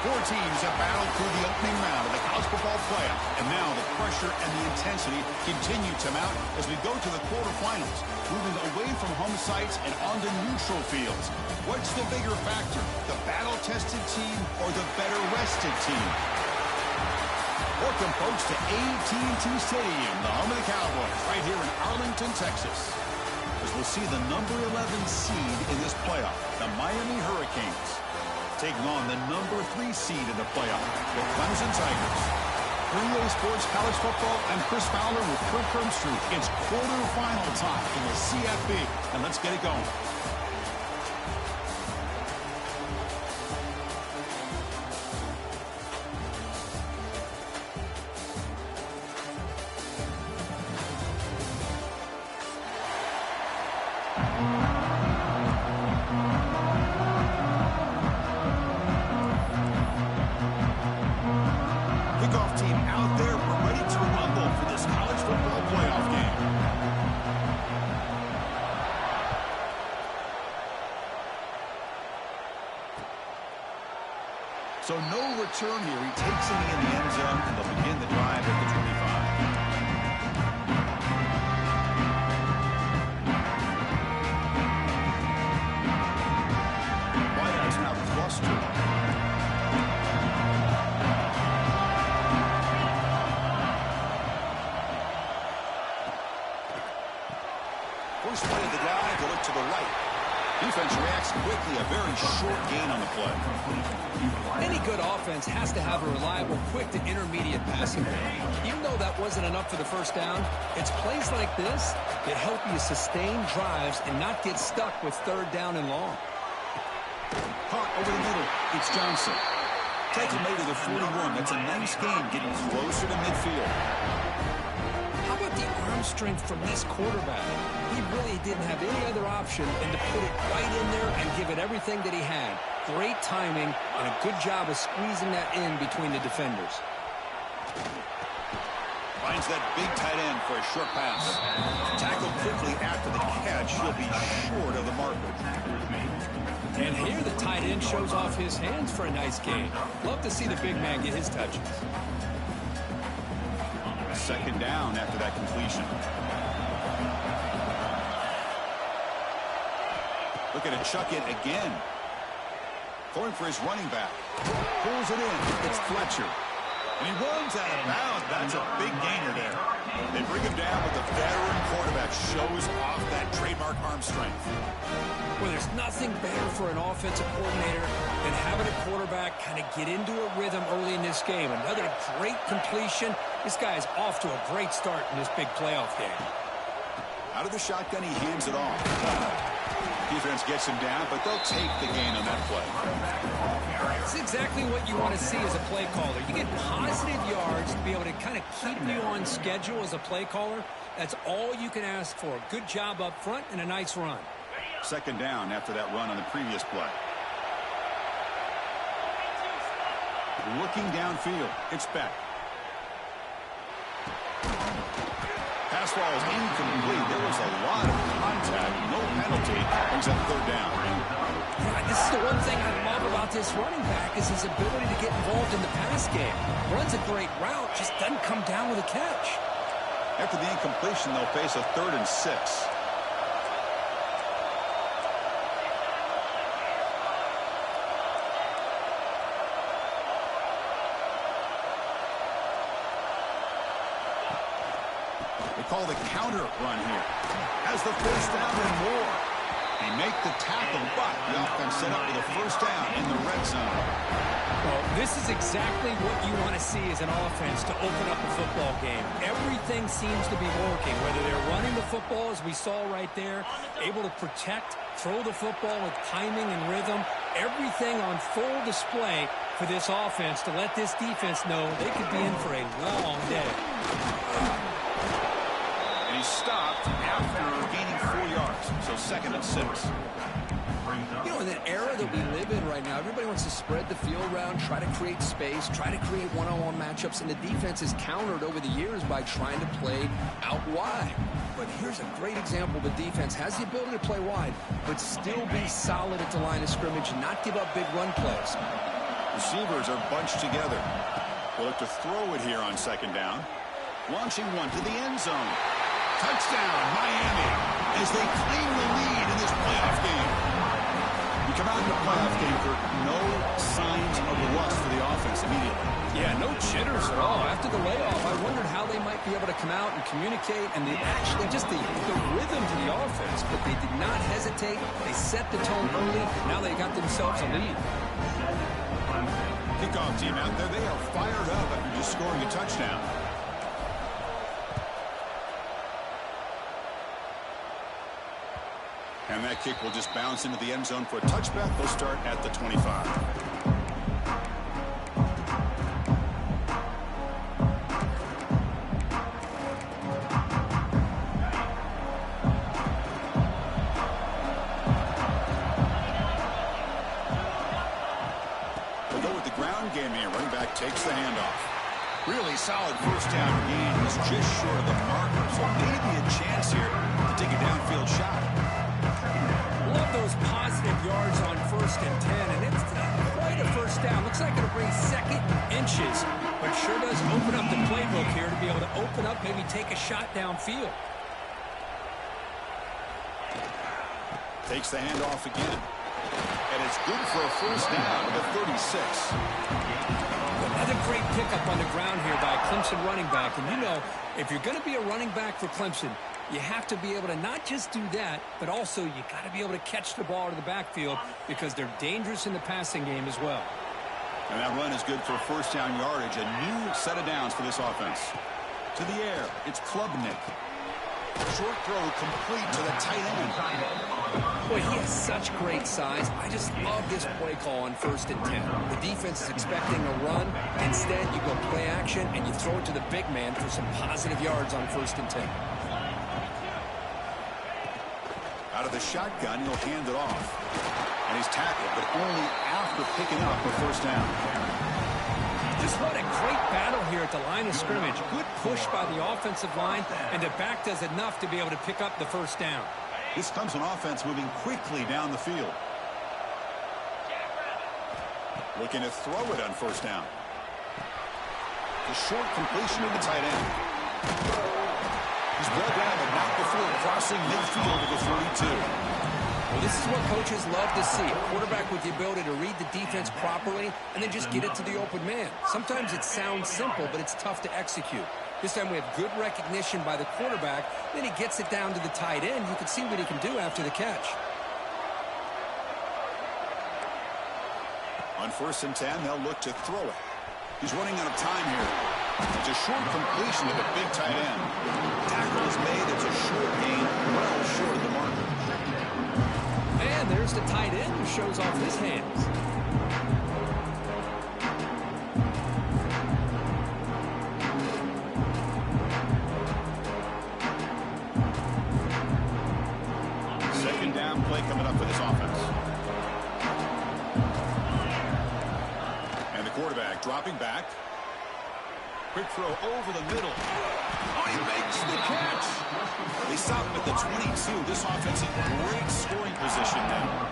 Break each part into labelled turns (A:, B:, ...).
A: Four teams have battled through the opening round of the college football playoff, and now the pressure and the intensity continue to mount as we go to the quarterfinals, moving away from home sites and onto neutral fields. What's the bigger factor, the battle-tested team or the better-rested team? Welcome, folks, to AT&T Stadium, the home of the Cowboys, right here in Arlington, Texas, as we'll see the number 11 seed in this playoff, the Miami Hurricanes, taking on the number 3 seed in the playoff, the Clemson Tigers. For EA Sports College Football, I'm Chris Fowler with Kirk Herbstreit. It's quarterfinal time in the CFB, and let's get it going. So no return here. He takes it in the end zone, and they'll begin the drive at the 25. Whiteout's now clustered. First play of the drive, they look to the right. Defense reacts quickly, a very short gain on the play.
B: Any good offense has to have a reliable, quick to intermediate passing game. Even though that wasn't enough for the first down, it's plays like this that help you sustain drives and not get stuck with third down and long.
A: Caught over the middle. It's Johnson. Taken made to the 41. That's a nice gain, getting closer to midfield.
B: How about the arm strength from this quarterback? He really didn't have any other option than to put it right in there and give it everything that he had. Great timing and a good job of squeezing that in between the defenders.
A: Finds that big tight end for a short pass. Tackled quickly after the catch. He'll be short of the marker.
B: And here the tight end shows off his hands for a nice gain. Love to see the big man get his touches.
A: Second down after that completion. Looking to chuck it again. Going for his running back. Pulls it in. It's Fletcher. And he runs out of bounds. That's a big gainer there. They bring him down, but the veteran quarterback shows off that trademark arm strength.
B: Well, there's nothing better for an offensive coordinator than having a quarterback kind of get into a rhythm early in this game. Another great completion. This guy is off to a great start in this big playoff game.
A: Out of the shotgun, he hands it off. Defense gets him down, but they'll take the gain on that play.
B: It's exactly what you want to see as a play caller. You get positive yards to be able to kind of keep you on schedule as a play caller. That's all you can ask for. Good job up front and a nice run.
A: Second down after that run on the previous play. Looking downfield. It's Beck. Pass ball is incomplete. There was a lot of contact. No penalty. Brings up third down.
B: Yeah, this is the one thing I love about this running back is his ability to get involved in the pass game. Runs a great route, just doesn't come down with a catch.
A: After the incompletion, they'll face a 3rd and 6. Call the counter run here. Has the first down and more. They make the tackle, but the offense set up with a first down in the red zone.
B: Well, this is exactly what you want to see as an offense to open up a football game. Everything seems to be working, whether they're running the football, as we saw right there, able to protect, throw the football with timing and rhythm. Everything on full display for this offense to let this defense know they could be in for a long day.
A: Stopped after gaining 4 yards, so 2nd and 6.
B: You know, in an era that we live in right now, everybody wants to spread the field around, try to create space, try to create one-on-one matchups, and the defense is countered over the years by trying to play out wide. But here's a great example. The defense has the ability to play wide, but still be solid at the line of scrimmage and not give up big run plays.
A: Receivers are bunched together. We'll look to throw it here on second down. Launching one to the end zone. Touchdown, Miami, as they claim the lead in this playoff game. You come out in the playoff game, Kirk, no signs of rust for the offense immediately.
B: Yeah, no jitters at all. After the layoff, I wondered how they might be able to come out and communicate and actually just the rhythm to the offense. But they did not hesitate. They set the tone early. Now they got themselves a lead.
A: Kickoff team out there. They are fired up after just scoring a touchdown. And that kick will just bounce into the end zone for a touchback. They'll start at the 25. Takes the handoff. Really solid first down gain. He's just short of the marker, so maybe a chance here to take a downfield shot.
B: Love those positive yards on 1st and 10, and it's quite a first down. Looks like it'll bring second inches, but sure does open up the playbook here to be able to open up, maybe take a shot downfield.
A: Takes the handoff again. And it's good for a first down at the 36.
B: Another great pickup on the ground here by a Clemson running back. And you know, if you're going to be a running back for Clemson, you have to be able to not just do that, but also you got to be able to catch the ball to the backfield because they're dangerous in the passing game as well.
A: And that run is good for first down yardage. A new set of downs for this offense. To the air, it's Klubnik. Short throw complete to the tight end.
B: Boy, he has such great size. I just love this play call on 1st and 10. The defense is expecting a run. Instead, you go play action, and you throw it to the big man for some positive yards on 1st and 10.
A: Out of the shotgun, he'll hand it off. And he's tackled, but only after picking up a first down.
B: Just what a great battle here at the line of scrimmage. Good push by the offensive line, and the back does enough to be able to pick up the first down.
A: This Clemson offense moving quickly down the field. Looking to throw it on first down. The short completion to the tight end. He's brought down, but not before crossing midfield to the 42.
B: Well, this is what coaches love to see. A quarterback with the ability to read the defense properly and then just get it to the open man. Sometimes it sounds simple, but it's tough to execute. This time we have good recognition by the quarterback. Then he gets it down to the tight end. You can see what he can do after the catch.
A: On 1st and 10, they'll look to throw it. He's running out of time here. It's a short completion to the big tight end. Tackle is made. It's a short gain, well short of the marker.
B: And there's the tight end who shows off his hands.
A: Second down play coming up for this offense. And the quarterback dropping back. Quick throw over the middle. Oh, he makes the catch. They stop him at the 22. This offense in great scoring position now.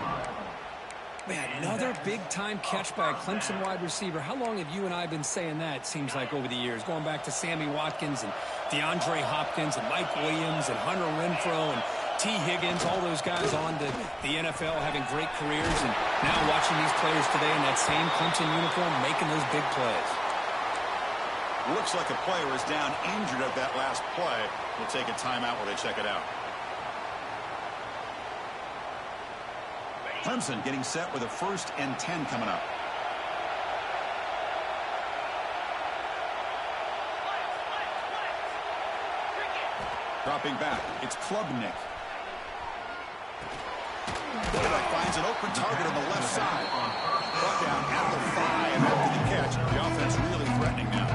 B: Man, another big-time catch by a Clemson wide receiver. How long have you and I been saying that, it seems like, over the years? Going back to Sammy Watkins and DeAndre Hopkins and Mike Williams and Hunter Renfrow and T. Higgins, all those guys on to the NFL having great careers. And now watching these players today in that same Clemson uniform making those big plays.
A: Looks like a player is down injured at that last play. We'll take a timeout while they check it out. Clemson getting set with a 1st and 10 coming up. Dropping back, it's Klubnik. Quarterback finds an open target on the left side. Brought down at the 5 after the catch. The offense really threatening now.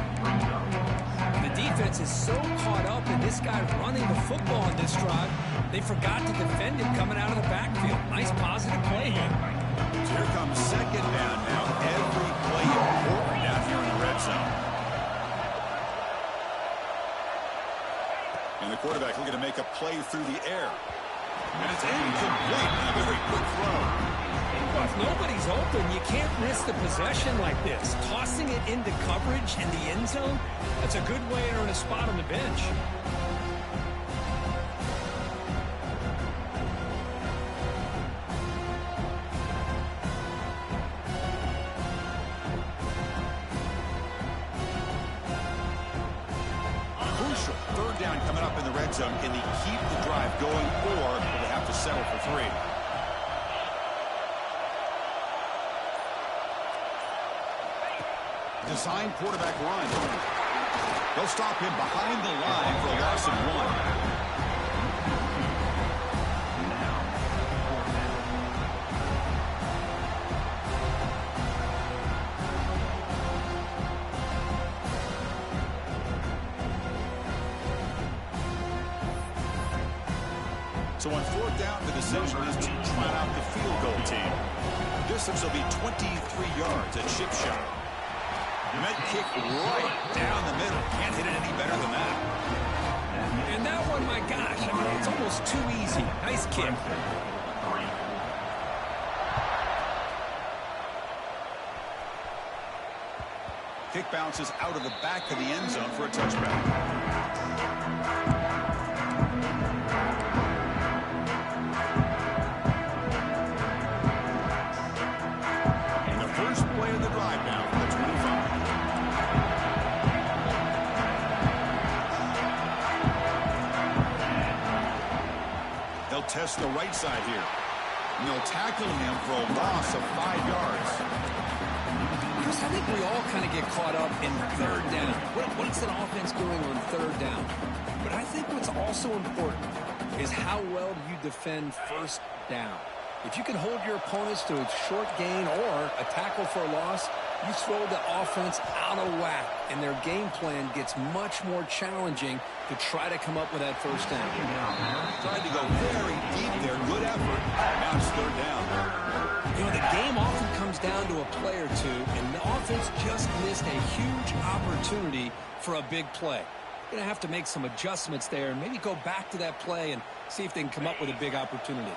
B: The defense is so caught up in this guy running the football on this drive, they forgot to defend him coming out of the backfield. Nice positive play here.
A: So here comes second down now. Every play important down here in the red zone. And the quarterback looking to make a play through the air. And it's incomplete. A very quick throw.
B: Well, if nobody's open, you can't risk the possession like this. Tossing it into coverage in the end zone, that's a good way to earn a spot on the bench.
A: Crucial. Third down coming up in the red zone. Can they keep the drive going, or will they have to settle for 3? Design quarterback run. They'll stop him behind the line for a loss of 1. So on 4th down, the decision is to try out the field goal team. Distance will be 23 yards at chip shot. Met kick right down the middle. Can't hit it any better than that.
B: And that one, my gosh, I mean, it's almost too easy. Nice kick.
A: Kick bounces out of the back of the end zone for a touchback. And the first play of the drive now for the 25. They'll test the right side here. And they'll tackle him for a loss of 5 yards.
B: Chris, I think we all kind of get caught up in 3rd down. What's an offense doing on 3rd down? But I think what's also important is how well do you defend 1st down. If you can hold your opponents to a short gain or a tackle for a loss, you throw the offense out of whack, and their game plan gets much more challenging to try to come up with that 1st down.
A: Tried to go very deep there. Good effort. Now it's 3rd down.
B: You know, the game often comes down to a play or two, and the offense just missed a huge opportunity for a big play. Going to have to make some adjustments there and maybe go back to that play and see if they can come up with a big opportunity.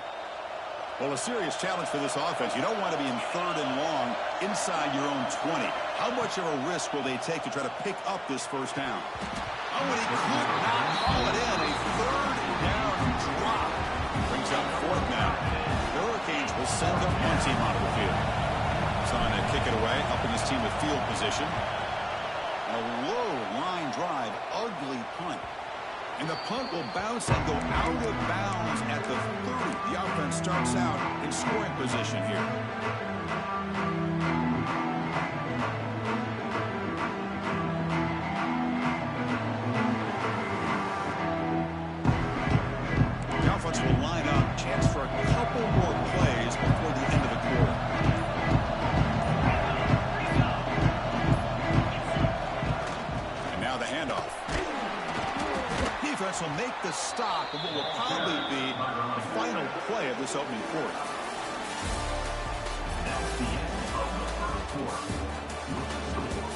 A: Well, a serious challenge for this offense. You don't want to be in 3rd and long inside your own 20. How much of a risk will they take to try to pick up this 1st down? Oh, and he could not haul it in. A 3rd down drop. Brings up 4th now. The Hurricanes will send their one team onto the field. Trying to kick it away, helping his team with field position. A low line drive, ugly punt. And the punt will bounce and go out of bounds at the 30. The offense starts out in scoring position here. The offense will line up. Chance for a couple more plays before the end of the quarter. And now the handoff. Defense will make the stop of what will probably be the final play of this opening quarter.
C: That's the end of the 3rd quarter.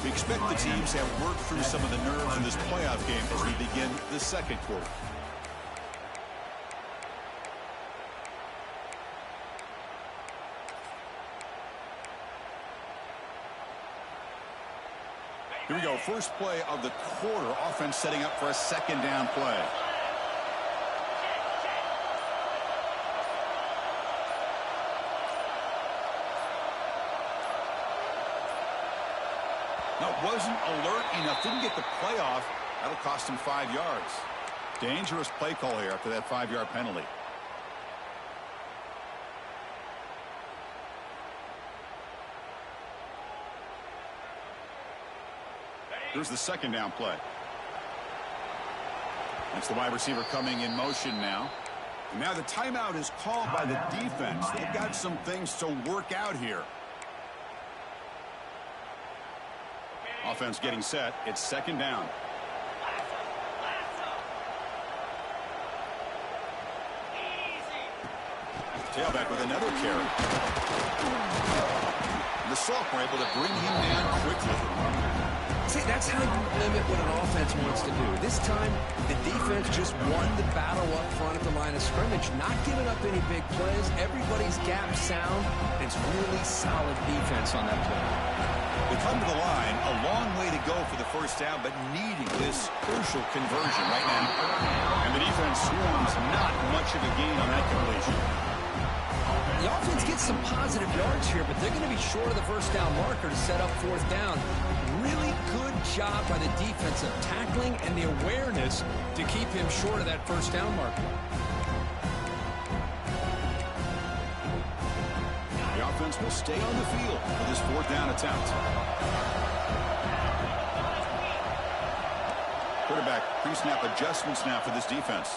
A: We expect the teams to have worked through some of the nerves in this playoff game as we begin the 2nd quarter. Here we go. First play of the quarter. Offense setting up for a 2nd down play. No, wasn't alert enough. Didn't get the play off. That'll cost him 5 yards. Dangerous play call here after that 5-yard penalty. Here's the 2nd down play. That's the wide receiver coming in motion now. And now the timeout is called by the defense. They've got some things to work out here. Offense getting set. It's 2nd down. Tailback with another carry. The Soft were able to bring him down quickly.
B: See, that's how you limit what an offense wants to do. This time, the defense just won the battle up front at the line of scrimmage, not giving up any big plays. Everybody's gap sound. It's really solid defense on that play.
A: They come to the line, a long way to go for the first down, but needing this crucial conversion right now. And the defense swarms not much of a gain on that completion.
B: The offense gets some positive yards here, but they're going to be short of the first down marker to set up fourth down. Really good job by the defense of tackling and the awareness to keep him short of that first down marker.
A: The offense will stay on the field for this fourth down attempt. Quarterback pre-snap adjustments now for this defense.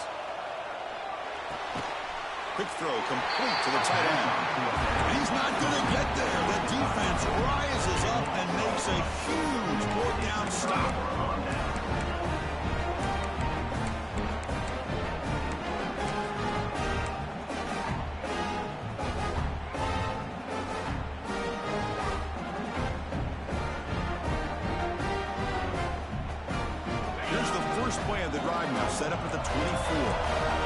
A: Quick throw complete to the tight end. And he's not going to get there. The defense rises up and makes a huge fourth down stop. Here's the first play of the drive now, set up at the 24.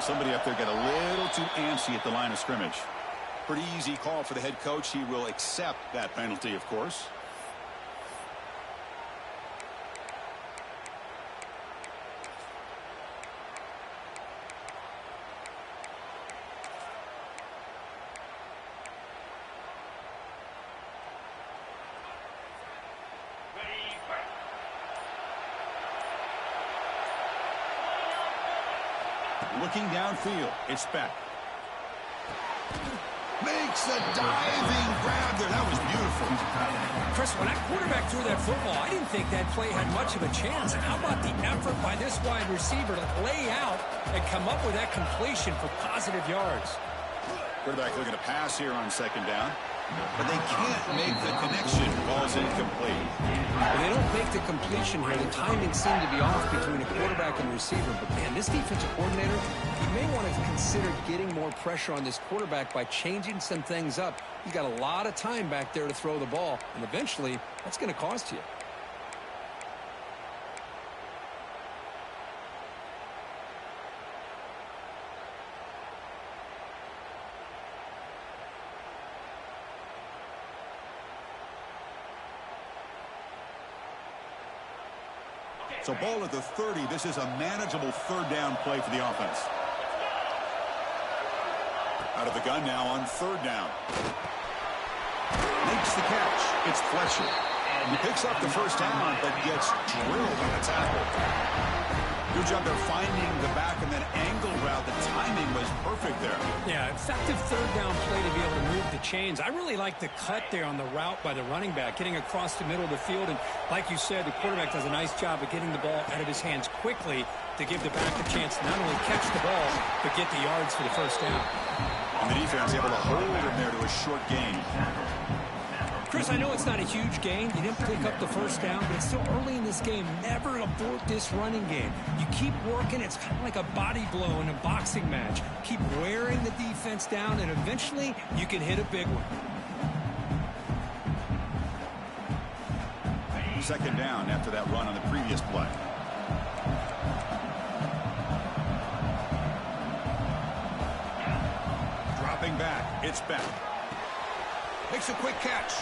A: Somebody up there got a little too antsy at the line of scrimmage. Pretty easy call for the head coach. He will accept that penalty, of course. Looking downfield, it's Beck. Makes a diving grab there. That was beautiful.
B: Chris, when that quarterback threw that football, I didn't think that play had much of a chance. How about the effort by this wide receiver to lay out and come up with that completion for positive yards?
A: Quarterback looking to pass here on second down, but they can't make the connection. Ball's incomplete.
B: When they don't make the completion here, the timing seemed to be off between a quarterback and receiver. But, man, this defensive coordinator, he may want to consider getting more pressure on this quarterback by changing some things up. He's got a lot of time back there to throw the ball, and eventually that's going to cost you.
A: So ball at the 30. This is a manageable third down play for the offense. Out of the gun now on third down. Makes the catch. It's Fletcher. He picks up the first down, but gets drilled on the tackle. Good job there finding the back and then angle route. The timing was perfect there.
B: Yeah, effective third down play to be able to move the chains. I really like the cut there on the route by the running back, getting across the middle of the field. And like you said, the quarterback does a nice job of getting the ball out of his hands quickly to give the back a chance to not only catch the ball, but get the yards for the first down.
A: And the defense able to hold him there to a short gain.
B: Chris, I know it's not a huge gain. You didn't pick up the first down, but it's still early in this game. Never abort this running game. You keep working. It's kind of like a body blow in a boxing match. Keep wearing the defense down, and eventually you can hit a big one.
A: Second down after that run on the previous play. Dropping back, it's Beck. Makes a quick catch.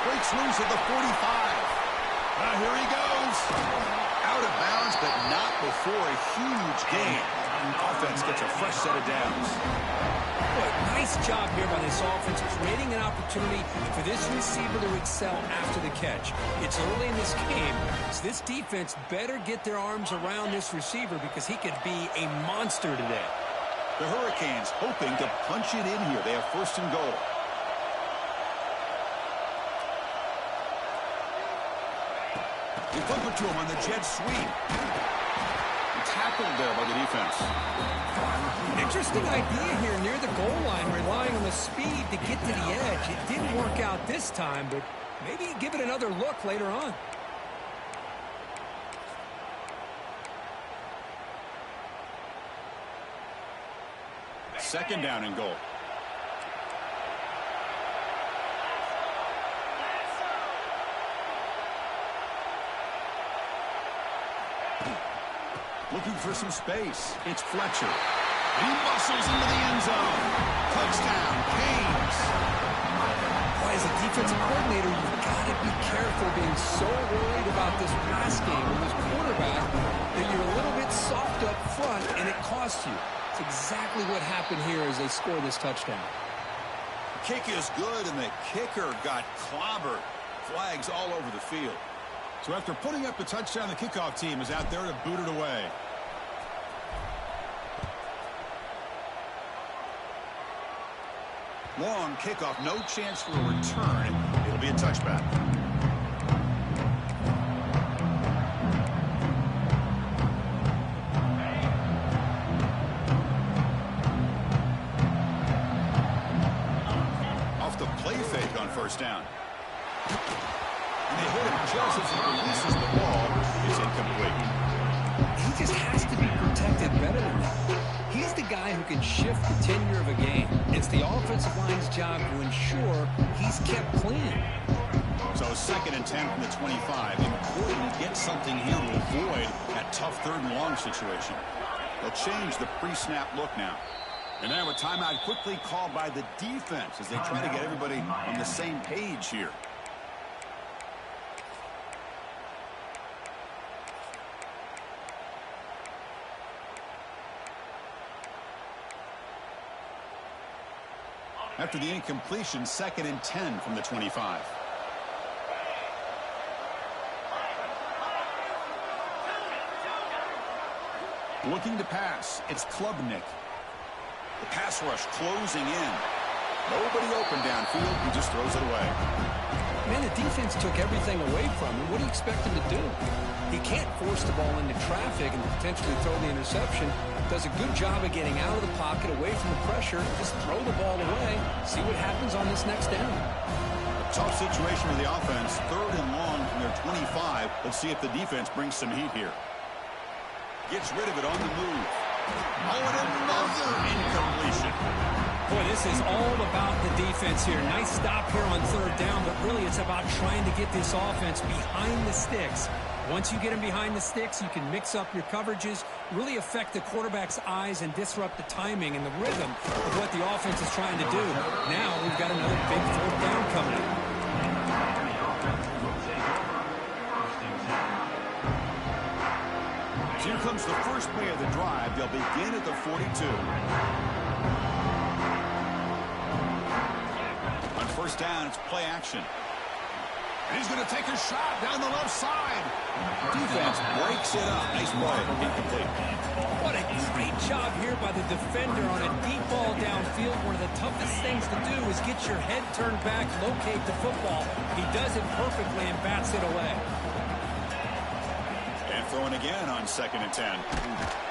A: Breaks loose at the 45. Here he goes. Out of bounds, but not before a huge gain. Offense gets a fresh set of downs.
B: Boy, nice job here by this offense, creating an opportunity for this receiver to excel after the catch. It's early in this game, so this defense better get their arms around this receiver because he could be a monster today.
A: The Hurricanes hoping to punch it in here. They have first and goal. They flip it to him on the jet sweep. Tackled there by the defense.
B: Interesting idea here near the goal line, relying on the speed to get to the edge. It didn't work out this time, but maybe give it another look later on.
A: Second down and goal. Looking for some space. It's Fletcher. He muscles into the end zone. Touchdown, Canes.
B: Boy, as a defensive coordinator, you've got to be careful being so worried about this pass game with this quarterback that you're a little bit soft up front and it costs you. It's exactly what happened here as they score this touchdown.
A: Kick is good, and the kicker got clobbered. Flags all over the field. So after putting up the touchdown, the kickoff team is out there to boot it away. Long kickoff, no chance for a return. It'll be a touchback. Off the play fake on first down. And they hit him just as he releases the ball. It's incomplete.
B: He just has to be protected better than that. He's the guy who can shift the tenure of a game. It's the offensive line's job to ensure he's kept clean.
A: So second and 10 from the 25. Important to get something here to avoid that tough third and long situation. They'll change the pre-snap look now. And now a timeout quickly called by the defense as they try to get everybody on the same page here. After the incompletion, second and 10 from the 25. Looking to pass, it's Klubnik. The pass rush closing in. Nobody open downfield, he just throws it away.
B: Man, the defense took everything away from him. What do you expect him to do? He can't force the ball into traffic and potentially throw the interception. Does a good job of getting out of the pocket, away from the pressure. Just throw the ball away. See what happens on this next down.
A: A tough situation for the offense. Third and long from their 25. Let's see if the defense brings some heat here. Gets rid of it on the move. Oh, and another incompletion.
B: Boy, this is all about the defense here. Nice stop here on third down, but really it's about trying to get this offense behind the sticks. Once you get them behind the sticks, you can mix up your coverages, really affect the quarterback's eyes and disrupt the timing and the rhythm of what the offense is trying to do. Now we've got another big fourth down coming up.
A: Here comes the first play of the drive. They'll begin at the 42. On first down, it's play action. And he's going to take a shot down the left side. Defense breaks it up. Nice play. Incomplete.
B: What a great job here by the defender on a deep ball downfield. One of the toughest things to do is get your head turned back, locate the football. He does it perfectly and bats it away.
A: And throwing again on second and 10.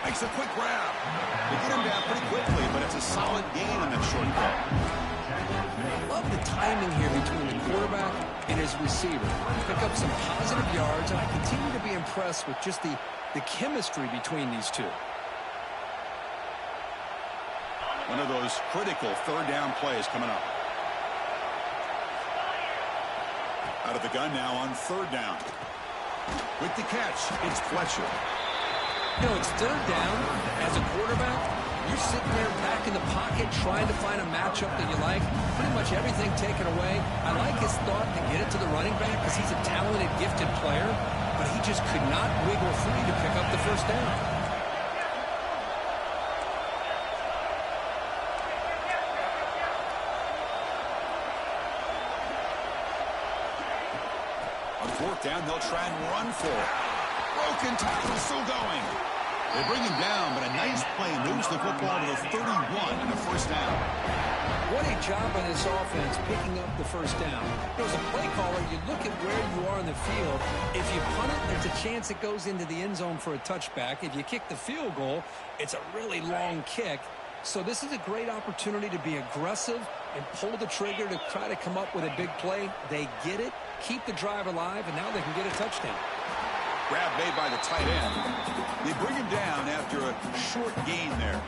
A: Makes a quick grab. They get him down pretty quickly, but it's a solid gain on that short ball.
B: Love the timing here between the quarterback and his receiver. Pick up some positive yards, and I continue to be impressed with just the chemistry between these two.
A: One of those critical third down plays coming up. Out of the gun now on third down. With the catch, it's Fletcher.
B: You know, it's third down. As a quarterback, you're sitting there back in the pocket trying to find a matchup that you like. Pretty much everything taken away. I like his thought to get it to the running back because he's a talented, gifted player, but he just could not wiggle free to pick up the first down.
A: On fourth down, they'll try and run for it. Broken tackle, still going. They bring him down, but a nice play moves the football to the 31 and a first down.
B: What a job by this offense picking up the first down. As a play caller, you look at where you are in the field. If you punt it, there's a chance it goes into the end zone for a touchback. If you kick the field goal, it's a really long kick. So this is a great opportunity to be aggressive and pull the trigger to try to come up with a big play. They get it, keep the drive alive, and now they can get a touchdown.
A: Grab made by the tight end. They bring him down after a short gain there.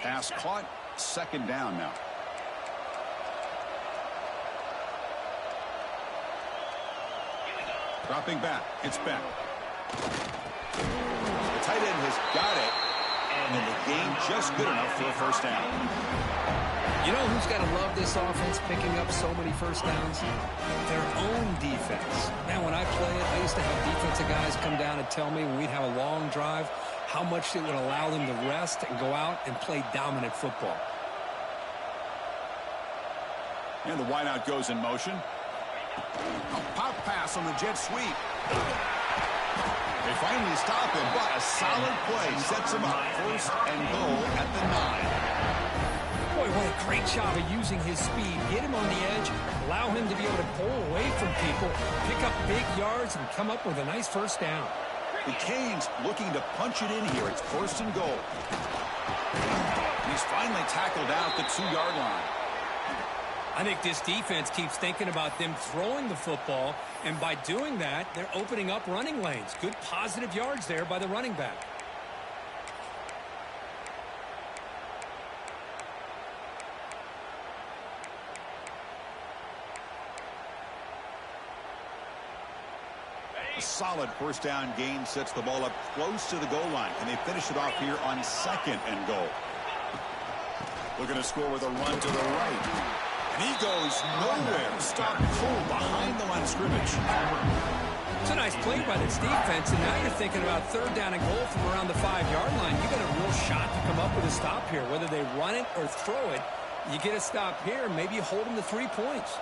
A: Pass caught. Second down now. Dropping back. It's Beck. The tight end has got it. And the gain just good enough for a first down.
B: You know who's got to love this offense picking up so many first downs? Their own defense. Man, when I play it, I used to have defensive guys come down and tell me when we'd have a long drive how much it would allow them to rest and go out and play dominant football.
A: And the wideout goes in motion. A pop pass on the jet sweep. They finally stop him, but a solid play sets him up. First and goal at the 9.
B: Boy, what a great job of using his speed. Get him on the edge, allow him to be able to pull away from people, pick up big yards, and come up with a nice first down.
A: The Canes looking to punch it in here. It's first and goal. And he's finally tackled out the 2-yard line.
B: I think this defense keeps thinking about them throwing the football, and by doing that, they're opening up running lanes. Good positive yards there by the running back.
A: A solid first down gain sets the ball up close to the goal line. And they finish it off here on second and goal. Looking to score with a run to the right. And he goes nowhere. Stopped full behind the line of scrimmage.
B: It's a nice play by this defense, and now you're thinking about third down and goal from around the 5-yard line. You got a real shot to come up with a stop here. Whether they run it or throw it, you get a stop here, maybe you hold them to 3 points.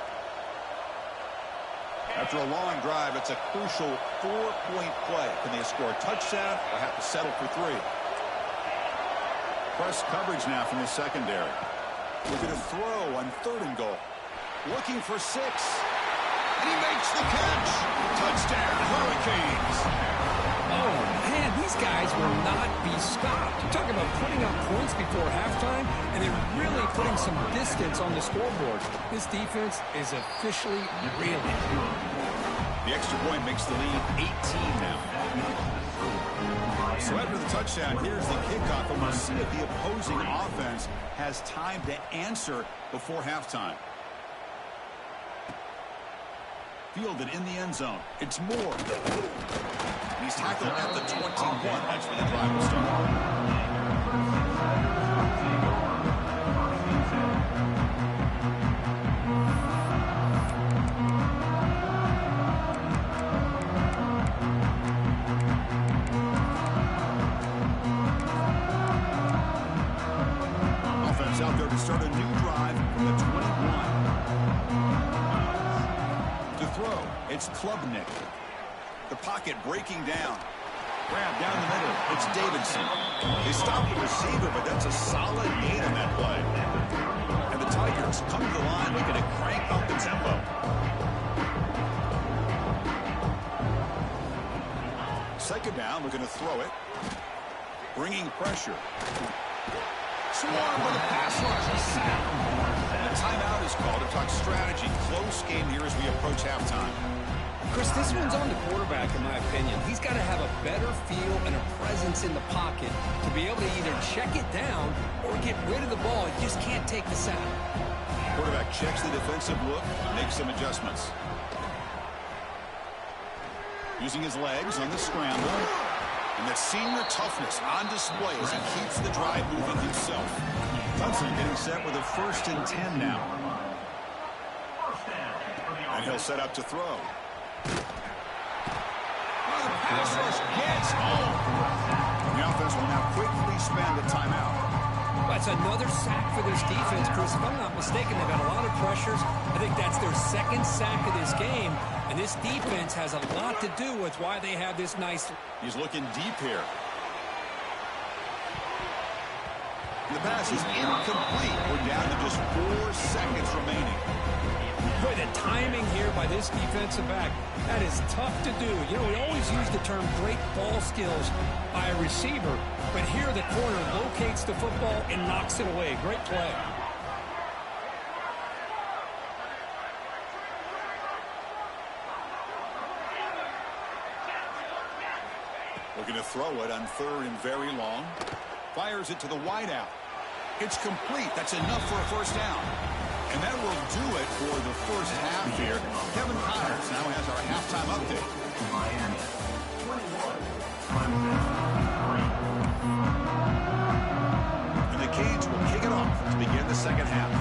A: After a long drive, it's a crucial 4-point play. Can they score a touchdown or have to settle for 3? Press coverage now from the secondary. We're going to throw on third and goal. Looking for 6. And he makes the catch. Touchdown, Hurricanes.
B: Oh, man, these guys will not be stopped. You're talking about putting up points before halftime, and they're really putting some distance on the scoreboard. This defense is officially reeling.
A: The extra point makes the lead 18 now. So after the touchdown, here's the kickoff, and we'll see if the opposing offense has time to answer before halftime. Fielded in the end zone. It's Moore. He's tackled at the 21. That's where the drive will start. Offense out there to start a new drive from the 21. To throw, it's Klubnik. The pocket breaking down. Grab down the middle. It's Davidson. They stop the receiver, but that's a solid gain on that play. And the Tigers come to the line looking to crank up the tempo. Second down, looking to throw it. Bringing pressure. Swarm with a pass rush. A sack. And a timeout is called to talk strategy. Close game here as we approach halftime.
B: Chris, this one's on the quarterback, in my opinion. He's got to have a better feel and a presence in the pocket to be able to either check it down or get rid of the ball. He just can't take the sack.
A: Quarterback checks the defensive look, makes some adjustments. Using his legs on the scramble. And that senior toughness on display as he keeps the drive moving himself. Hudson getting set with a 1st and 10 now. And he'll set up to throw. The pass rush gets home. The offense will now quickly spend a timeout.
B: That's another sack for this defense, Chris. If I'm not mistaken, they've got a lot of pressures. I think that's their 2nd sack of this game. And this defense has a lot to do with why they have this nice...
A: He's looking deep here. And the pass is incomplete. We're down to just 4 seconds remaining.
B: Boy, the timing here by this defensive back, that is tough to do. You know, we always use the term great ball skills by a receiver, but here the corner locates the football and knocks it away. Great play.
A: Looking to throw it on 3rd and very long. Fires it to the wideout. It's complete. That's enough for a first down. And that will do it for the first half here. Kevin Connors now has our halftime update.
C: Miami 21, Clemson 3.
A: And the Canes will kick it off to begin the second half.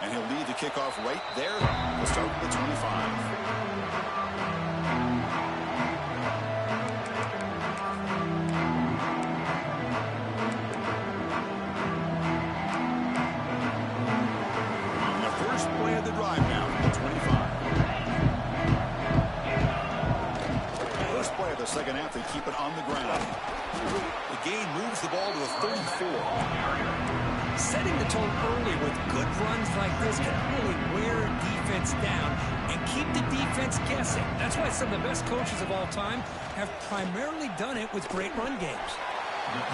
A: And he'll lead the kickoff right there. We'll start with the 25. The second half, they keep it on the ground. The gain moves the ball to the 34.
B: Setting the tone early with good runs like this can really wear a defense down and keep the defense guessing. That's why some of the best coaches of all time have primarily done it with great run games.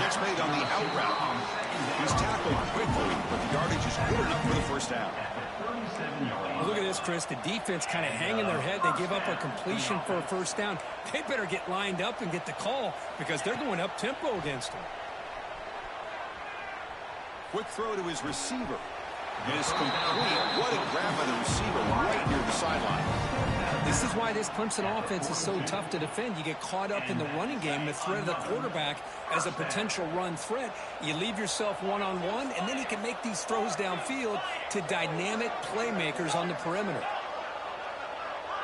A: Gets made on the out route. He's tackled quickly, but the yardage is good enough for the first down.
B: Look at this, Chris. The defense kind of hanging their head. They give up a completion for a first down. They better get lined up and get the call because they're going up-tempo against them.
A: Quick throw to his receiver. It is complete. What a grab by the receiver right near the sideline.
B: This is why this Clemson offense is so tough to defend. You get caught up in the running game, the threat of the quarterback as a potential run threat. You leave yourself one-on-one, and then he can make these throws downfield to dynamic playmakers on the perimeter.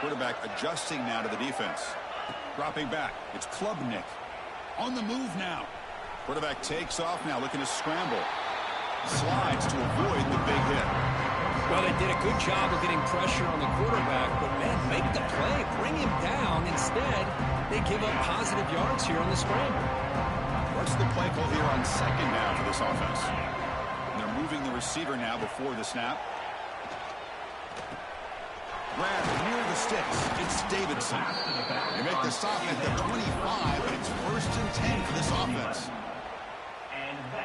A: Quarterback adjusting now to the defense. Dropping back. It's Klubnik. On the move now. Quarterback takes off now, looking to scramble. Slides to avoid the big hit.
B: Well, they did a good job of getting pressure on the quarterback, but, man, make the play, bring him down. Instead, they give up positive yards here on the scramble.
A: What's the play call here on second down for this offense? And they're moving the receiver now before the snap. Grab near the sticks. It's Davidson. They make the stop at the 25, but it's 1st and 10 for this offense.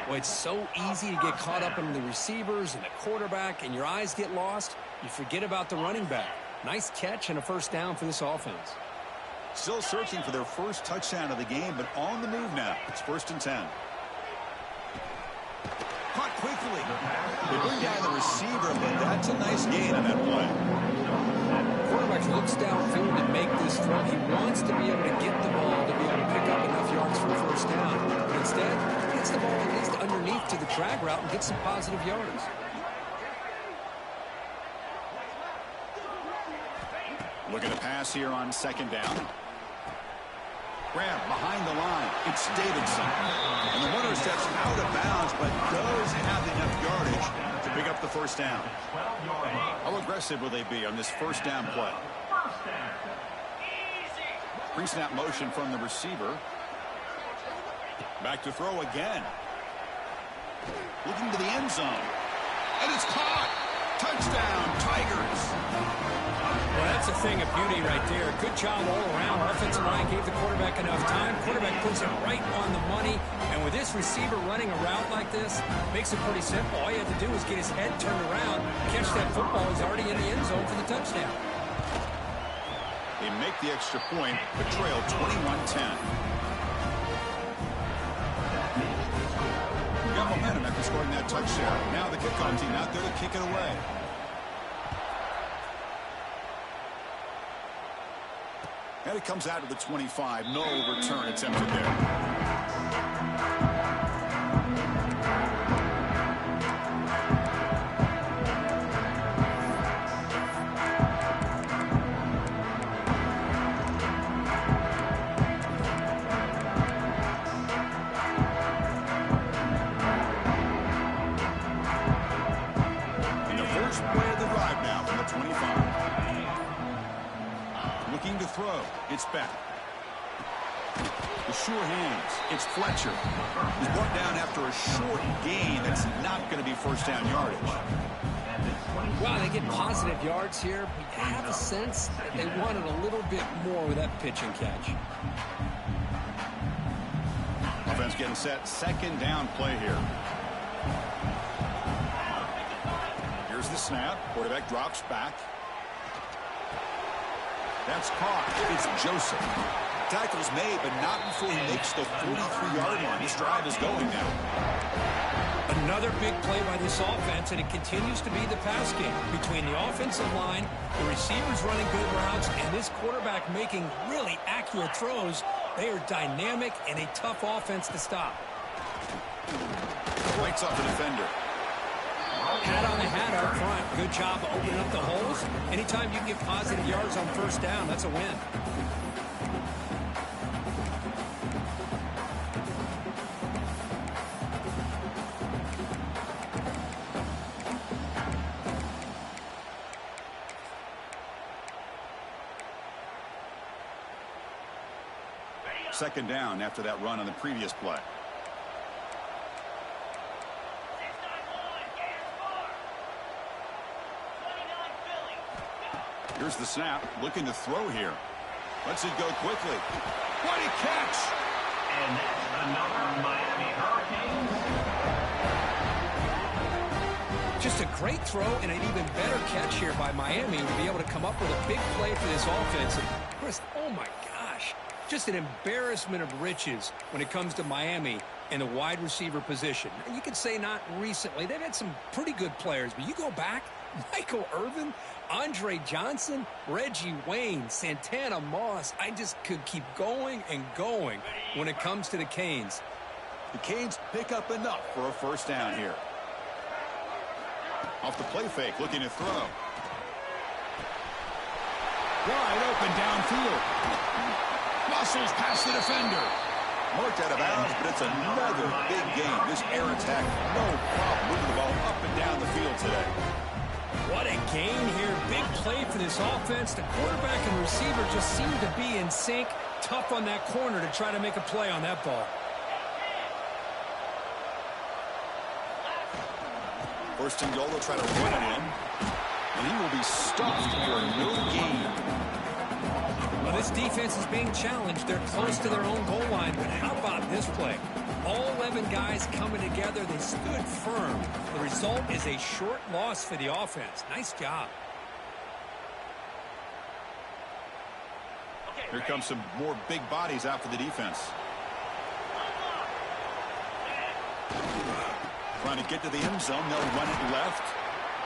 B: Well, it's so easy to get caught up in the receivers and the quarterback, and your eyes get lost. You forget about the running back. Nice catch and a first down for this offense.
A: Still searching for their first touchdown of the game, but on the move now. It's 1st and 10. Caught quickly. They bring down the receiver, but that's a nice gain on that play.
B: Quarterback looks downfield and make this throw. He wants to be able to get the ball to be able to pick up enough yards for a first down. But instead, he gets the ball at least underneath to the drag route and gets some positive yards.
A: Looking to pass here on second down. Grab behind the line. It's Davidson. And the runner steps out of bounds, but does have enough yardage to pick up the first down. How aggressive will they be on this first down play? Pre-snap motion from the receiver. Back to throw again. Looking to the end zone. And it's caught. Touchdown, Tigers.
B: Well, that's a thing of beauty right there. Good job all around. Offensive line gave the quarterback enough time. Quarterback puts it right on the money. And with this receiver running a route like this, makes it pretty simple. All you have to do is get his head turned around, catch that football. He's already in the end zone for the touchdown.
A: They make the extra point, but trail 21-10. We got momentum after scoring that touchdown. Now the kickoff team out there to kick it away. And it comes out to the 25. No return attempted there. And the first play of the drive now from the 25. Looking to throw. It's back. The sure hands. It's Fletcher. He's brought down after a short gain that's not going to be first down yardage.
B: Well, they get positive yards here, but you have a sense that they wanted a little bit more with that pitch and catch.
A: Offense getting set. Second down play here. Here's the snap. Quarterback drops back. That's caught. It's Joseph. Tackles made, but not before he makes the 43-yard line. This drive is going now.
B: Another big play by this offense, and it continues to be the pass game between the offensive line, the receivers running good routes, and this quarterback making really accurate throws. They are dynamic and a tough offense to stop.
A: Breaks up the defender.
B: Hat on the hat up front. Good job opening up the holes. Anytime you can get positive yards on first down, that's a win.
A: Second down after that run on the previous play. Here's the snap, looking to throw here. Lets it go quickly. What a catch!
C: And that's another Miami Hurricanes.
B: Just a great throw and an even better catch here by Miami to be able to come up with a big play for this offense. And Chris, oh my gosh, just an embarrassment of riches when it comes to Miami and the wide receiver position. You could say not recently. They've had some pretty good players, but you go back, Michael Irvin, Andre Johnson, Reggie Wayne, Santana Moss. I just could keep going and going when it comes to the Canes.
A: The Canes pick up enough for a first down here. Off the play fake, looking to throw. Wide open downfield. Muscles past the defender. Marked out of bounds, but it's another big game. This air attack, no problem moving the ball up and down the field today.
B: What a gain here. Big play for this offense. The quarterback and receiver just seem to be in sync. Tough on that corner to try to make a play on that ball.
A: First and goal, they'll try to run it in. And he will be stuffed for no gain.
B: Well, this defense is being challenged. They're close to their own goal line. But how about this play? All 11 guys coming together. They stood firm. The result is a short loss for the offense. Nice job.
A: Here comes some more big bodies out for the defense. Trying to get to the end zone. They'll run it left.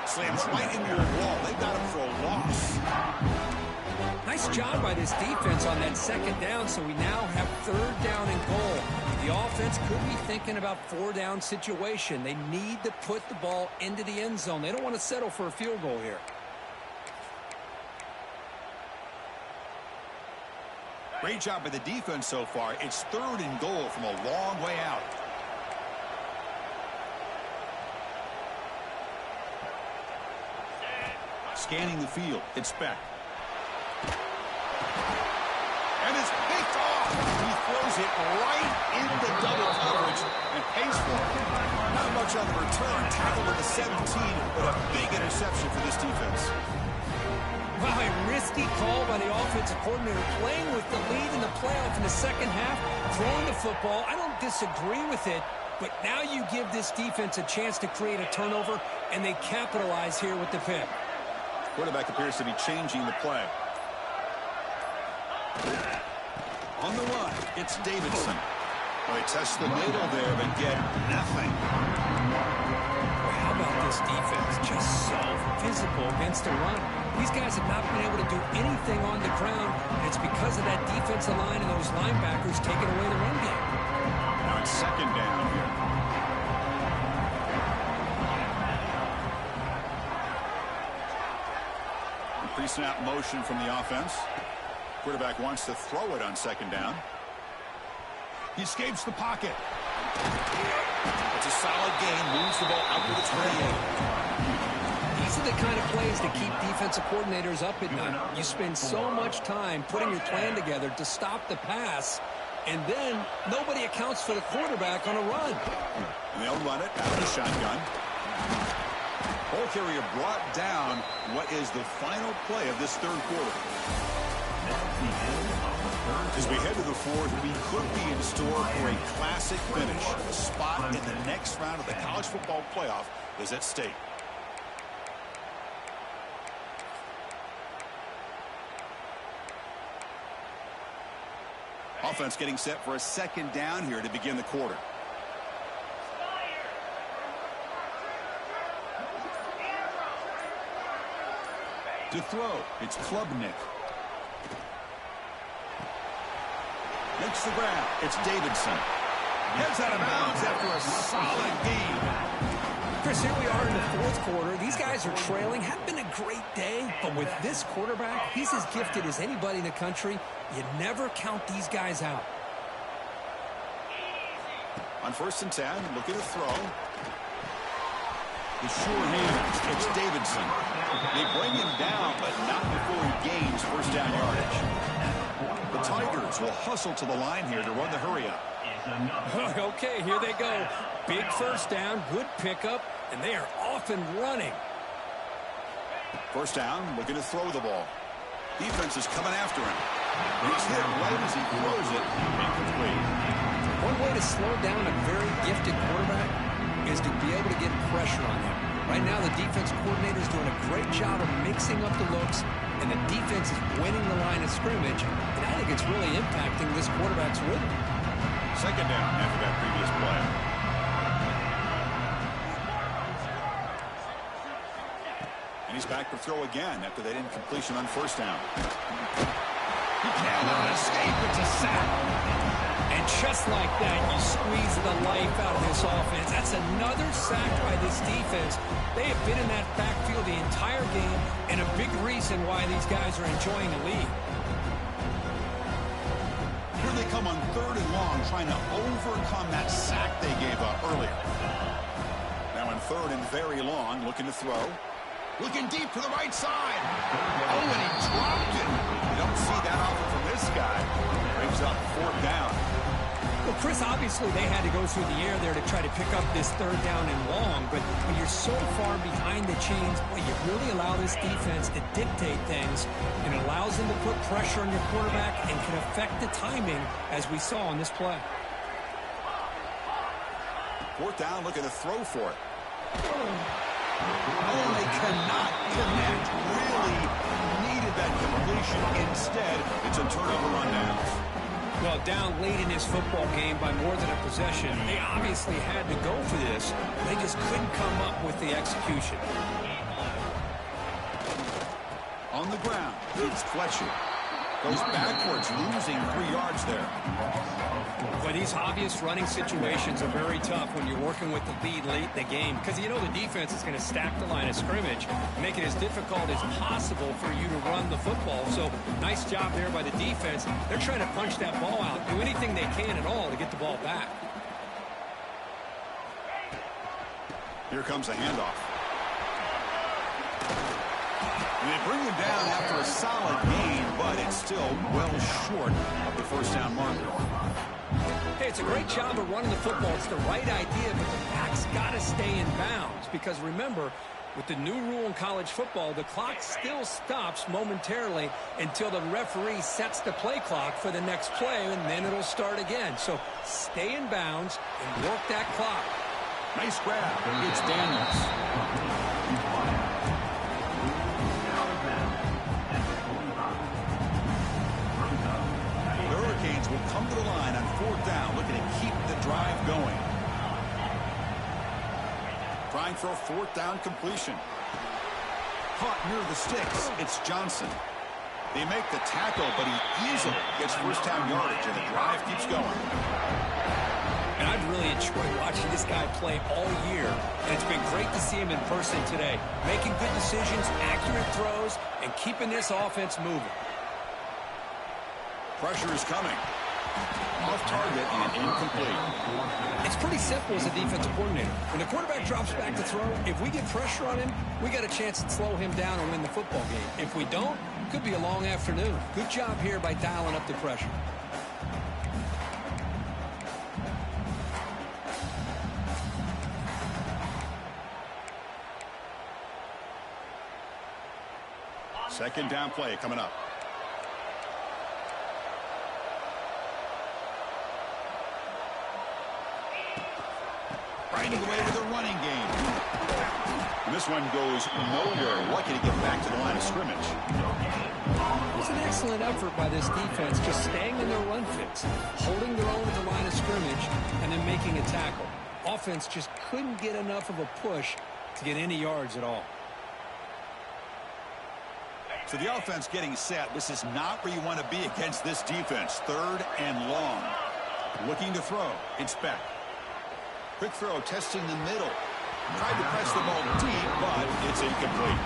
A: Slams right into a wall. They got him for a loss.
B: Nice job by this defense on that second down, so we now have third down and goal. The offense could be thinking about four-down situation. They need to put the ball into the end zone. They don't want to settle for a field goal here.
A: Great job by the defense so far. It's third and goal from a long way out. Scanning the field. It's Beck. And it's picked off. He throws it right into double coverage and pays for it. Not much on the return. Tackle at the 17, but a big interception for this defense.
B: Wow, a risky call by the offensive coordinator, playing with the lead in the playoff in the second half, throwing the football. I don't disagree with it, but now you give this defense a chance to create a turnover, and they capitalize here with the pick.
A: Quarterback appears to be changing the play. On the run, it's Davidson. Well, he tests the middle there, but get nothing.
B: How about this defense? Just so physical against the run. These guys have not been able to do anything on the ground, and it's because of that defensive line and those linebackers taking away the run game.
A: Now it's second down here. Pre-snap motion from the offense. Quarterback wants to throw it on second down. He escapes the pocket. It's a solid gain. Moves the ball out to the 28.
B: These are the kind of plays that keep defensive coordinators up at night. You spend so much time putting your plan together to stop the pass, and then nobody accounts for the quarterback on a run.
A: And they'll run it out of the shotgun. Ball carrier brought down what is the final play of this third quarter. As we head to the fourth, we could be in store for a classic finish. A spot in the next round of the college football playoff is at stake. Offense getting set for a second down here to begin the quarter. To throw, it's Klubnik. Makes the grab. It's Davidson. Heads out of bounds after a solid game.
B: Chris, here we are in the fourth quarter. These guys are trailing. Hadn't been a great day, but with this quarterback, he's as gifted as anybody in the country. You never count these guys out.
A: On 1st and 10, look at the throw. The sure hands. It's Davidson. They bring him down, but not before he gains first down yardage. The Tigers will hustle to the line here to run the hurry-up.
B: Okay, here they go. Big first down, good pickup, and they are off and running.
A: First down, looking to throw the ball. Defense is coming after him. He's hit right as he throws it. Incomplete.
B: One way to slow down a very gifted quarterback is to be able to get pressure on him. Right now, the defense coordinator is doing a great job of mixing up the looks, and the defense is winning the line of scrimmage, and I think it's really impacting this quarterback's rhythm.
A: Second down after that previous play. And he's back to throw again after that incompletion on first down. He cannot escape. It's a sack.
B: And just like that, you squeeze the life out of this offense. That's another sack by this defense. They have been in that backfield the entire game, and a big reason why these guys are enjoying the lead.
A: Here they come on 3rd and long, trying to overcome that sack they gave up earlier. Now on 3rd and very long, looking to throw. Looking deep to the right side. Oh, and he dropped it. You don't see that often from this guy. Brings up 4th down.
B: Well, Chris, obviously they had to go through the air there to try to pick up this 3rd down and long, but when you're so far behind the chains, boy, you really allow this defense to dictate things, and it allows them to put pressure on your quarterback and can affect the timing, as we saw on this play.
A: 4th down, looking to throw for it. Oh, they cannot connect. Really needed that completion. Instead, it's a turnover on downs.
B: Well, down late in this football game by more than a possession, they obviously had to go for this. They just couldn't come up with the execution.
A: On the ground, it's Fletcher. Goes backwards, losing 3 yards there.
B: Well, these obvious running situations are very tough when you're working with the lead late in the game, because you know the defense is going to stack the line of scrimmage, make it as difficult as possible for you to run the football. So nice job there by the defense. They're trying to punch that ball out, do anything they can at all to get the ball back.
A: Here comes a handoff. And they bring him down after a solid gain, but it's still well short of the first down marker.
B: Hey, it's a great job of running the football. It's the right idea, but the back's got to stay in bounds, because remember, with the new rule in college football, the clock still stops momentarily until the referee sets the play clock for the next play, and then it'll start again. So stay in bounds and work that clock.
A: Nice grab. It's Daniels. Will come to the line on 4th down, looking to keep the drive going. Trying for a 4th down completion. Caught near the sticks. It's Johnson. They make the tackle, but he easily gets first down yardage, and the drive keeps going.
B: And I've really enjoyed watching this guy play all year, and it's been great to see him in person today, making good decisions, accurate throws, and keeping this offense moving.
A: Pressure is coming. Off target and incomplete.
B: It's pretty simple as a defensive coordinator. When the quarterback drops back to throw, if we get pressure on him, we got a chance to slow him down and win the football game. If we don't, it could be a long afternoon. Good job here by dialing up the pressure.
A: Second down play coming up. Right away with a running game. This one goes nowhere. Lucky to get back to the line of scrimmage.
B: It's an excellent effort by this defense, just staying in their run fix, holding their own at the line of scrimmage, and then making a tackle. Offense just couldn't get enough of a push to get any yards at all.
A: So the offense getting set. This is not where you want to be against this defense. 3rd and long. Looking to throw. It's back. Quick throw, testing the middle. Tried to press the ball deep, but it's incomplete.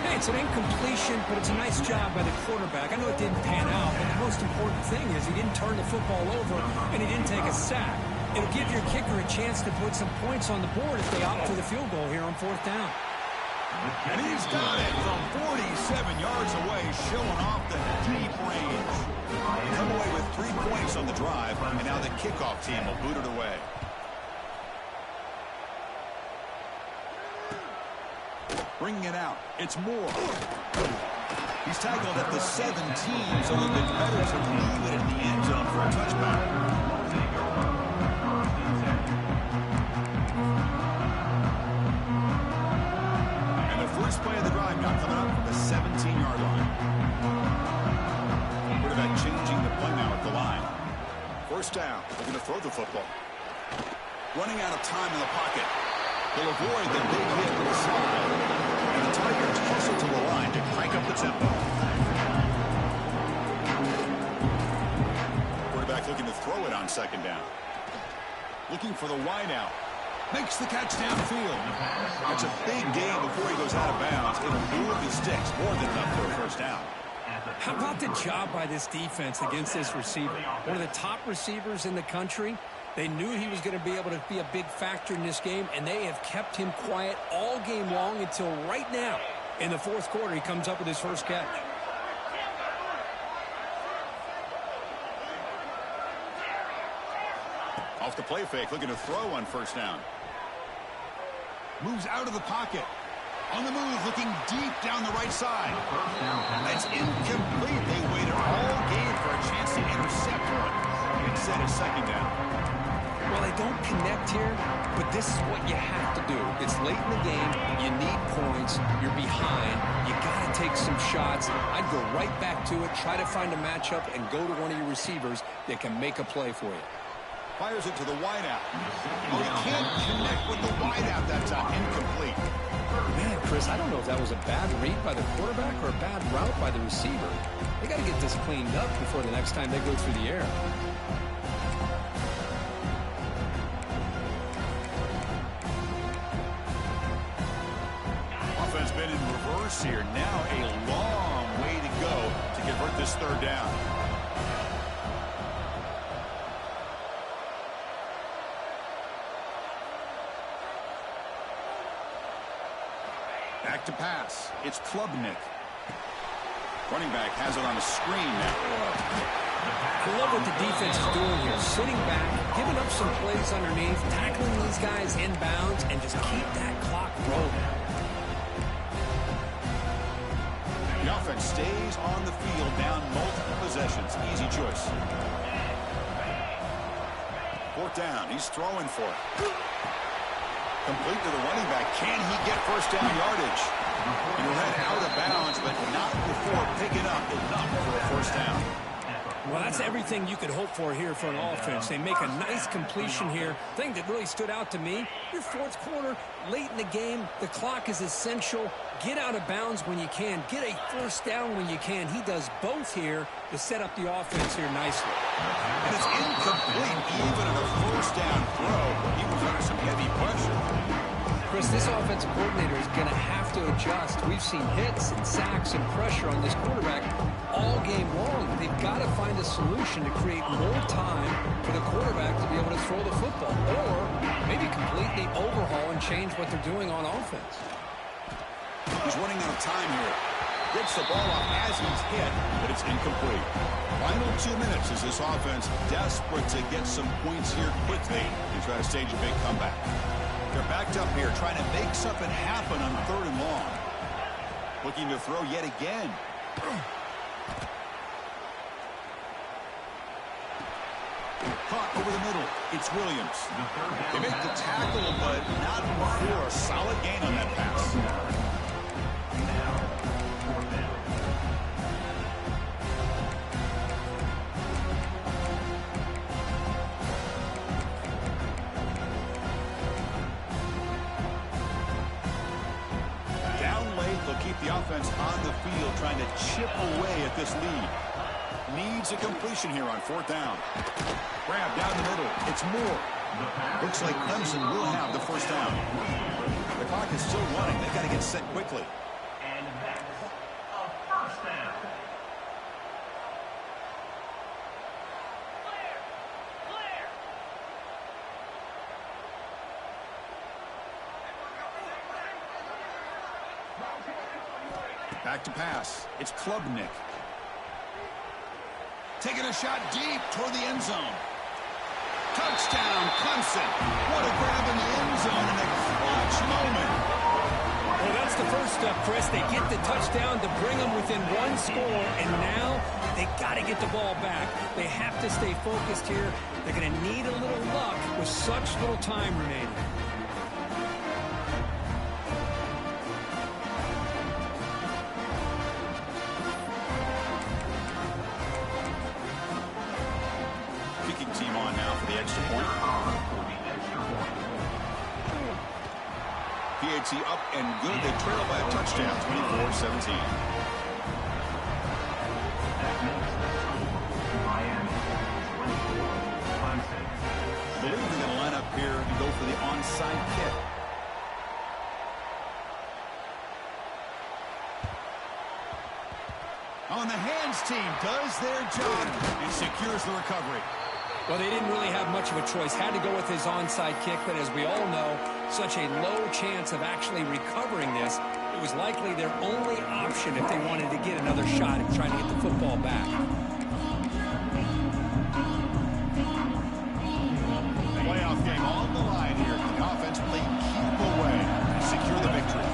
B: Hey, it's an incompletion, but it's a nice job by the quarterback. I know it didn't pan out, but the most important thing is he didn't turn the football over, and he didn't take a sack. It'll give your kicker a chance to put some points on the board if they opt for the field goal here on 4th down.
A: And he's got it from 47 yards away, showing off the deep range. They come away with 3 points on the drive, and now the kickoff team will boot it away. Bringing it out. It's Moore. He's tackled at the 17, so a little bit better to leave it in the end zone for a touchback. And the first play of the drive now coming up from the 17-yard line. Quarterback changing the play now at the line. 1st down. They're going to throw the football. Running out of time in the pocket. They'll avoid the big hit to the side. And the Tigers hustle to the line to crank up the tempo. Quarterback looking to throw it on 2nd down. Looking for the wideout. Makes the catch downfield. That's a big gain before he goes out of bounds. It'll move the sticks. More than enough for a 1st down.
B: How about the job by this defense against this receiver? One of the top receivers in the country. They knew he was going to be able to be a big factor in this game, and they have kept him quiet all game long until right now. In the 4th quarter, he comes up with his first catch.
A: Off the play fake, looking to throw on 1st down. Moves out of the pocket. On the move, looking deep down the right side. That's incomplete. They waited all game for a chance to intercept one. Instead of 2nd down.
B: Well, they don't connect here, but this is what you have to do. It's late in the game. You need points. You're behind. You got to take some shots. I'd go right back to it, try to find a matchup, and go to one of your receivers that can make a play for you.
A: Fires it to the wideout. Oh, he can't connect with the wideout that time. Incomplete.
B: Man, Chris, I don't know if that was a bad read by the quarterback or a bad route by the receiver. They got to get this cleaned up before the next time they go through the air.
A: Offense been in reverse here. Now a long way to go to convert this 3rd down. Back to pass. It's Klubnik. Running back has it on a screen now.
B: I love what the defense is doing here. Sitting back, giving up some plays underneath, tackling these guys inbounds, and just keep that clock rolling.
A: The offense stays on the field, down multiple possessions. Easy choice. 4th down. He's throwing for it. Complete to the running back. Can he get 1st down yardage? And he'll head out of bounds, but not before picking up enough for a 1st down.
B: Well, that's everything you could hope for here for an offense. They make a nice completion here. Thing that really stood out to me, your 4th quarter, late in the game, the clock is essential. Get out of bounds when you can. Get a 1st down when you can. He does both here to set up the offense here nicely.
A: And it's incomplete, even on a 1st down throw. He was under some heavy pressure.
B: Chris, this offensive coordinator is going to have to adjust. We've seen hits and sacks and pressure on this quarterback all game long. They've got to find a solution to create more time for the quarterback to be able to throw the football, or maybe completely overhaul and change what they're doing on offense.
A: He's running out of time here. Gets the ball off as he's hit, but it's incomplete. Final 2 minutes as this offense desperate to get some points here quickly and try to stage a big comeback. They're backed up here, trying to make something happen on 3rd and long. Looking to throw yet again. Caught over the middle. It's Williams. They make the tackle, but not before a solid gain on that pass. Down late, they'll keep the offense on the field, trying to chip away at this lead. Needs a completion here on 4th down. Grab down the middle. It's Moore. Looks like Clemson will have the first down. The clock is still running. They've got to get set quickly.
C: And that's a first down.
A: Back to pass. It's Klubnik. Taking a shot deep toward the end zone. Touchdown, Clemson. What a grab in the end zone in a clutch moment.
B: Well, that's the first step, Chris. They get the touchdown to bring them within one score, and now they got to get the ball back. They have to stay focused here. They're going to need a little luck with such little time remaining.
A: Team on now for the extra point. PAT up and good. They trail by a touchdown, 24-17. I believe they're going to line up here and go for the onside kick. On the hands team does their job and secures the recovery.
B: Well, they didn't really have much of a choice. Had to go with his onside kick, but as we all know, such a low chance of actually recovering this. It was likely their only option if they wanted to get another shot at trying to get the football back.
A: Playoff game on the line here. The offense playing keep away and secure the victory.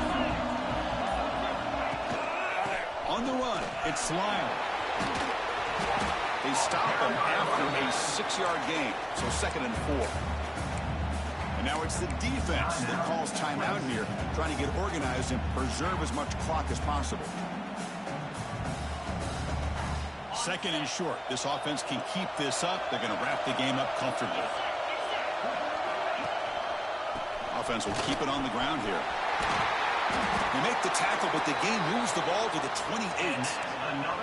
A: On the run, it's Lyle. They stop him after a 6-yard gain, so 2nd and 4. And now it's the defense that calls timeout here, trying to get organized and preserve as much clock as possible. 2nd and short. This offense can keep this up. They're going to wrap the game up comfortably. Offense will keep it on the ground here. They make the tackle, but the game moves the ball to the 28.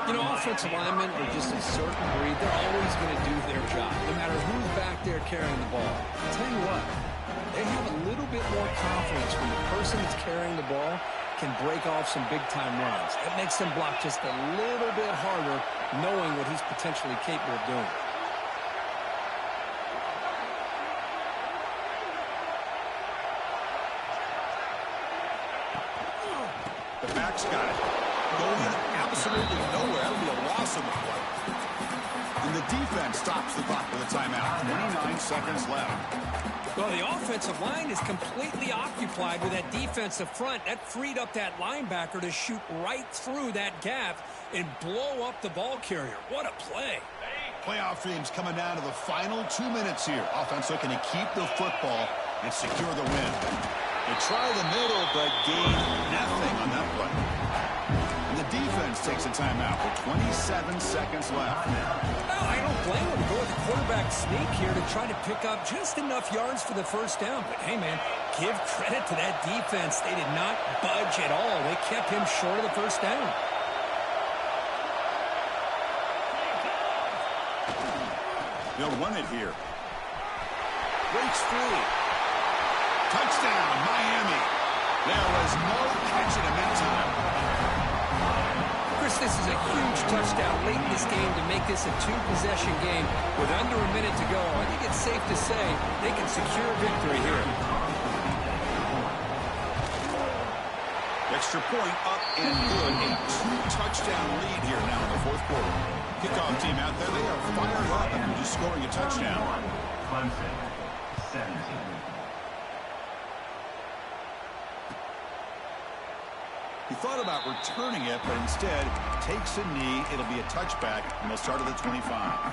B: You know, offensive linemen are just a certain breed. They're always going to do their job, no matter who's back there carrying the ball. I'll tell you what, they have a little bit more confidence when the person that's carrying the ball can break off some big-time runs. It makes them block just a little bit harder, knowing what he's potentially capable of doing.
A: The back's got it. Going absolutely nowhere. That'll be a loss of the play. And the defense stops the clock with a timeout. 29 seconds left.
B: Well, the offensive line is completely occupied with that defensive front. That freed up that linebacker to shoot right through that gap and blow up the ball carrier. What a play.
A: Playoff teams coming down to the final 2 minutes here. Offense looking to keep the football and secure the win. They try the middle, but gain nothing on that play. And the defense takes a timeout with 27 seconds left.
B: Well, I don't blame them to go with the quarterback sneak here to try to pick up just enough yards for the first down. But, hey, man, give credit to that defense. They did not budge at all. They kept him short of the first down.
A: They'll run it here. Breaks free. Touchdown, Miami. There was no catching him that time.
B: Chris, this is a huge touchdown late in this game to make this a two-possession game with under a minute to go. I think it's safe to say they can secure victory here.
A: Extra point up and good. A two-touchdown lead here now in the fourth quarter. Kickoff team out there, they are fired up after just scoring a touchdown.
C: Clemson, 17.
A: He thought about returning it, but instead takes a knee. It'll be a touchback, and they'll start at the 25.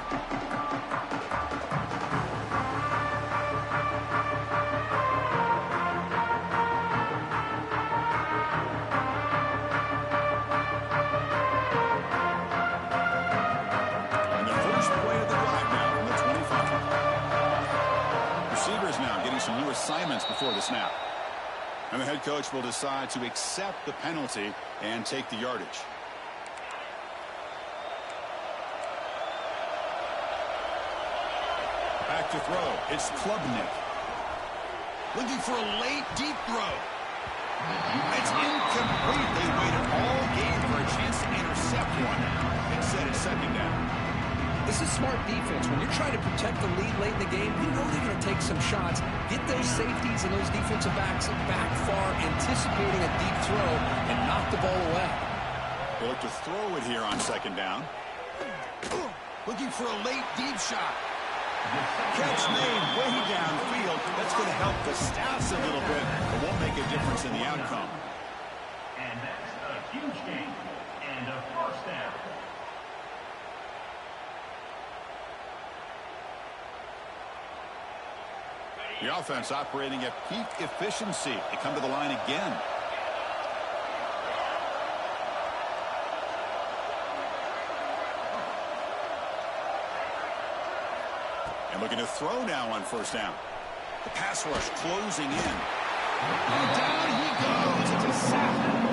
A: Some new assignments before the snap. And the head coach will decide to accept the penalty and take the yardage. Back to throw. It's Klubnik. Looking for a late, deep throw. It's incomplete. They waited all game for a chance to intercept one. Instead, it's second down.
B: This is smart defense. When you're trying to protect the lead late in the game, you know they're going to take some shots. Get those safeties and those defensive backs back far, anticipating a deep throw, and knock the ball away.
A: They look to throw it here on second down. Looking for a late, deep shot. Catch made way downfield. That's going to help the stats a little bit, but won't make a difference in the outcome.
C: And that's a huge gain and a first down.
A: The offense operating at peak efficiency. They come to the line again. And looking to throw now on first down. The pass rush closing in. And down he goes. It's a sack.